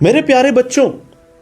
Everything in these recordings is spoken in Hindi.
मेरे प्यारे बच्चों,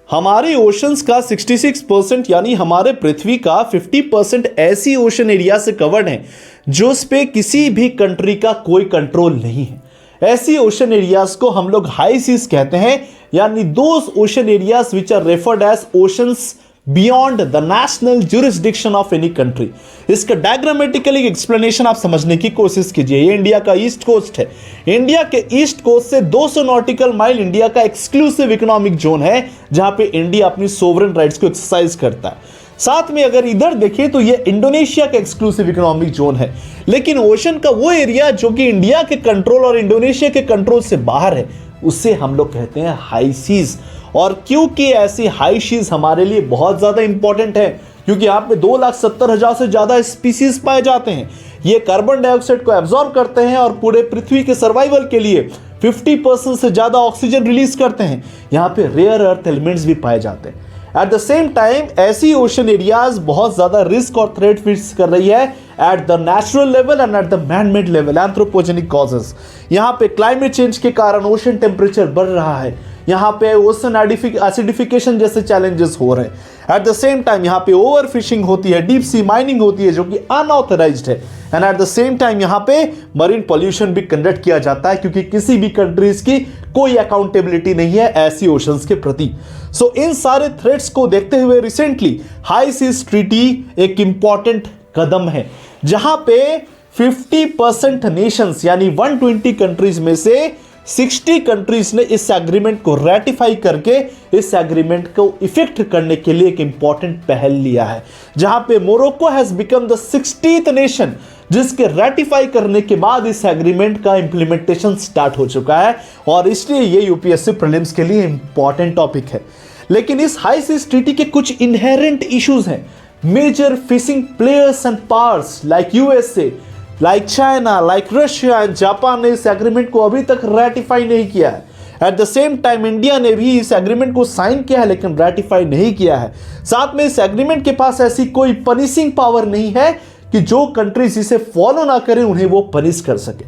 हमारे ओशंस का 66% यानी हमारे पृथ्वी का 50% ऐसी ओशन एरिया से कवर्ड है जो उस पे किसी भी कंट्री का कोई कंट्रोल नहीं है। ऐसी ओशन एरियाज को हम लोग हाई सीज कहते हैं, यानी those ocean areas which are referred as oceans beyond the national jurisdiction of any country. इसका डायग्रामेटिकली एक्सप्लेनेशन आप समझने की कोशिश कीजिए। ये इंडिया का ईस्ट कोस्ट है। इंडिया के ईस्ट कोस्ट से 200 नॉटिकल माइल इंडिया का एक्सक्लूसिव इकोनॉमिक जोन है, जहां पे इंडिया अपनी सोवरेन राइट्स को एक्सरसाइज करता है। साथ में अगर इधर देखें तो ये इंडोनेशिया का एक्सक्लूसिव इकोनॉमिक जोन है, लेकिन ओशन का वो एरिया जो कि इंडिया के कंट्रोल और इंडोनेशिया के कंट्रोल से बाहर है, उससे हम लोग कहते हैं हाई सीज। और क्योंकि ऐसी हाई सीज हमारे लिए बहुत ज्यादा इंपॉर्टेंट है, क्योंकि यहाँ पे 2,70,000 से ज्यादा स्पीसीज पाए जाते हैं। ये कार्बन डाइऑक्साइड को एब्जॉर्ब करते हैं और पूरे पृथ्वी के सर्वाइवल के लिए 50% से ज्यादा ऑक्सीजन रिलीज करते हैं। यहाँ पे रेयर अर्थ एलिमेंट्स भी पाए जाते हैं। एट द सेम टाइम ऐसी ओशन एरियाज बहुत ज्यादा रिस्क और थ्रेट फेस कर रही है at the natural level and at the man made level, anthropogenic causes. यहाँ पे क्लाइमेट चेंज के कारण ओशन टेम्परेचर बढ़ रहा है, यहाँ पे ओशन एसिडिफिकेशन जैसे चैलेंजेस हो रहे हैं। एट द सेम टाइम यहाँ पे ओवर फिशिंग होती है, डीप सी माइनिंग होती है जो कि अनऑथराइज्ड है, and at the same time यहाँ पे मरीन पॉल्यूशन भी कंडक्ट किया जाता है, क्योंकि किसी भी कंट्रीज की कोई अकाउंटेबिलिटी नहीं है ऐसी ओशंस के प्रति। सो इन सारे थ्रेट्स को देखते हुए रिसेंटली हाई सीज ट्रीटी एक इंपॉर्टेंट कदम है, जहां पे 50% नेशंस यानी 120 कंट्रीज में से 60 कंट्रीज ने इस एग्रीमेंट को रेटिफाई करके इस एग्रीमेंट को इफेक्ट करने के लिए एक इंपॉर्टेंट पहल लिया है, जहां पे Morocco has become the 60th nation जिसके रेटिफाई करने के बाद इस एग्रीमेंट का इंप्लीमेंटेशन स्टार्ट हो चुका है। और इसलिए ये यूपीएससी प्रीलिम्स के लिए इंपॉर्टेंट टॉपिक है। लेकिन इस हाई सीज ट्रीटी के कुछ इनहेरेंट इश्यूज हैं। Major fishing players and powers like USA, like China, like Russia and Japan ने इस एग्रीमेंट को अभी तक रेटिफाई नहीं किया है। At the same time India ने भी इस एग्रीमेंट को साइन किया है, लेकिन रेटिफाई नहीं किया है। साथ में इस एग्रीमेंट के पास ऐसी कोई पनिशिंग पावर नहीं है कि जो कंट्रीज इसे फॉलो ना करें उन्हें वो पनिश कर सके।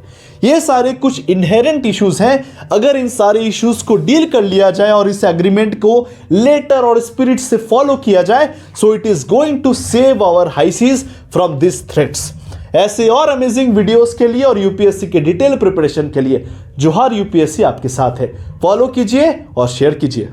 ये सारे कुछ इनहेरेंट इश्यूज हैं। अगर इन सारे इश्यूज को डील कर लिया जाए और इस एग्रीमेंट को लेटर और स्पिरिट से फॉलो किया जाए, so it is going to save our high seas from this threats. ऐसे और अमेजिंग वीडियोस के लिए और यूपीएससी के डिटेल प्रिपरेशन के लिए जोहार यूपीएससी आपके साथ है। फॉलो कीजिए और शेयर कीजिए।